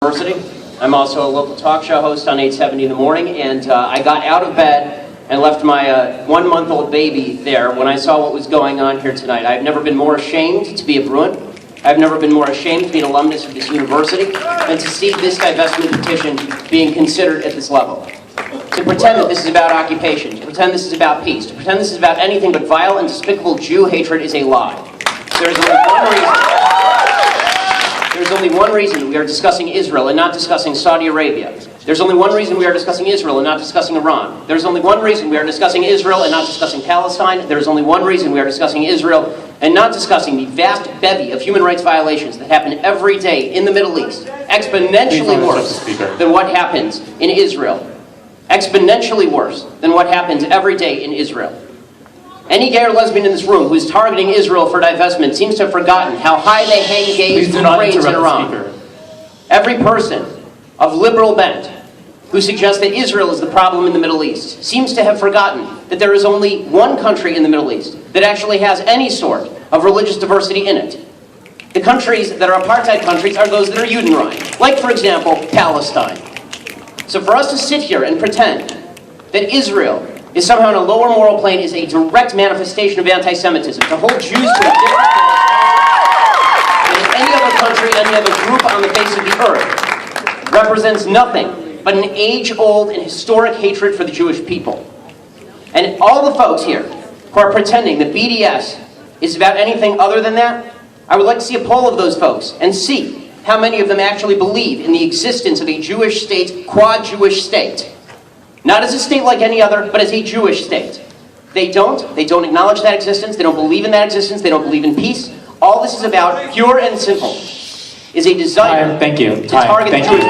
University. I'm also a local talk show host on 870 in the morning, and I got out of bed and left my 1-month-old baby there when I saw what was going on here tonight. I've never been more ashamed to be a Bruin. I've never been more ashamed to be an alumnus of this university than to see this divestment petition being considered at this level. To pretend that this is about occupation, to pretend this is about peace, to pretend this is about anything but vile and despicable Jew hatred is a lie. There's only one reason we are discussing Israel and not discussing Saudi Arabia. There's only one reason we are discussing Israel and not discussing Iran. There's only one reason we are discussing Israel and not discussing Palestine. There's only one reason we are discussing Israel and not discussing the vast bevy of human rights violations that happen every day in the Middle East, exponentially worse than what happens in Israel. Exponentially worse than what happens every day in Israel. Any gay or lesbian in this room who is targeting Israel for divestment seems to have forgotten how high they hang gays from cranes in Iran. Every person of liberal bent who suggests that Israel is the problem in the Middle East seems to have forgotten that there is only one country in the Middle East that actually has any sort of religious diversity in it. The countries that are apartheid countries are those that are Judenrein, like, for example, Palestine. So for us to sit here and pretend that Israel is somehow on a lower moral plane is a direct manifestation of anti-Semitism. To hold Jews to a different than any other country, any other group on the face of the earth represents nothing but an age-old and historic hatred for the Jewish people. And all the folks here who are pretending that BDS is about anything other than that, I would like to see a poll of those folks and see how many of them actually believe in the existence of a Jewish state, quad-Jewish state. Not as a state like any other, but as a Jewish state. They don't acknowledge that existence, they don't believe in that existence, they don't believe in peace. All this is about, pure and simple, is a desire to target the Jewish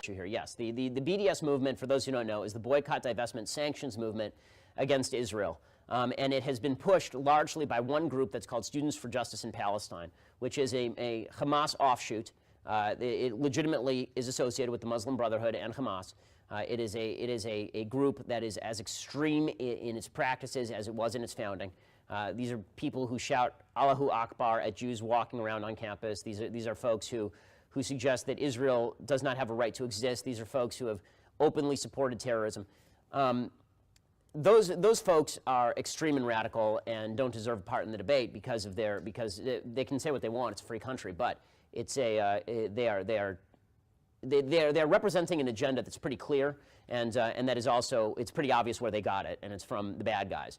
people. Yes, the BDS movement, for those who don't know, is the boycott, divestment, sanctions movement against Israel. And it has been pushed largely by one group that's called Students for Justice in Palestine, which is a Hamas offshoot. It legitimately is associated with the Muslim Brotherhood and Hamas. It is a group that is as extreme in its practices as it was in its founding. These are people who shout Allahu Akbar at Jews walking around on campus. These are folks who suggest that Israel does not have a right to exist. These are folks who have openly supported terrorism. Those folks are extreme and radical and don't deserve a part in the debate because they can say what they want. It's a free country, but they are representing an agenda that's pretty clear, and that is also, it's pretty obvious where they got it, and it's from the bad guys.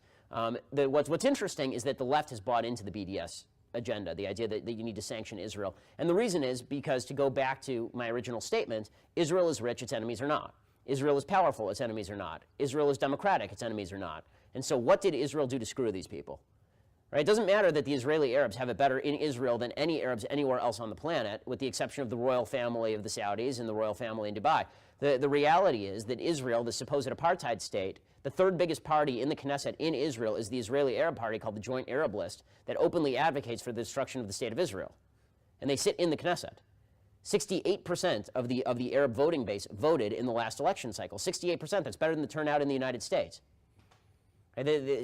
What's interesting is that the left has bought into the BDS agenda, the idea that you need to sanction Israel. And the reason is because, to go back to my original statement, Israel is rich, its enemies are not. Israel is powerful, its enemies are not. Israel is democratic, its enemies are not. And so what did Israel do to screw these people? Right? It doesn't matter that the Israeli Arabs have it better in Israel than any Arabs anywhere else on the planet, with the exception of the royal family of the Saudis and the royal family in Dubai. The reality is that Israel, the supposed apartheid state, the third biggest party in the Knesset in Israel is the Israeli Arab Party, called the Joint Arab List, that openly advocates for the destruction of the state of Israel. And they sit in the Knesset. 68% of the Arab voting base voted in the last election cycle. 68%, that's better than the turnout in the United States.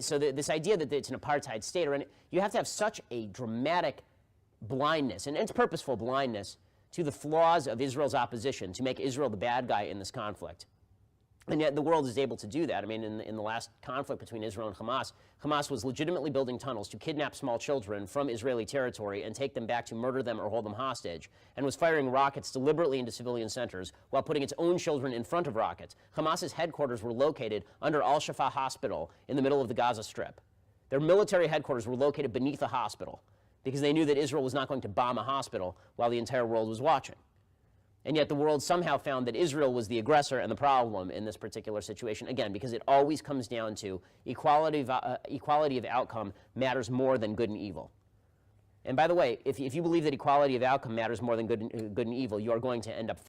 So this idea that it's an apartheid state, you have to have such a dramatic blindness, and it's purposeful blindness, to the flaws of Israel's opposition to make Israel the bad guy in this conflict. And yet the world is able to do that. I mean, in the last conflict between Israel and Hamas, Hamas was legitimately building tunnels to kidnap small children from Israeli territory and take them back to murder them or hold them hostage, and was firing rockets deliberately into civilian centers while putting its own children in front of rockets. Hamas's headquarters were located under Al-Shifa Hospital in the middle of the Gaza Strip. Their military headquarters were located beneath a hospital because they knew that Israel was not going to bomb a hospital while the entire world was watching. And yet the world somehow found that Israel was the aggressor and the problem in this particular situation, again, because it always comes down to equality of outcome matters more than good and evil. And by the way, if you believe that equality of outcome matters more than good and evil, you are going to end up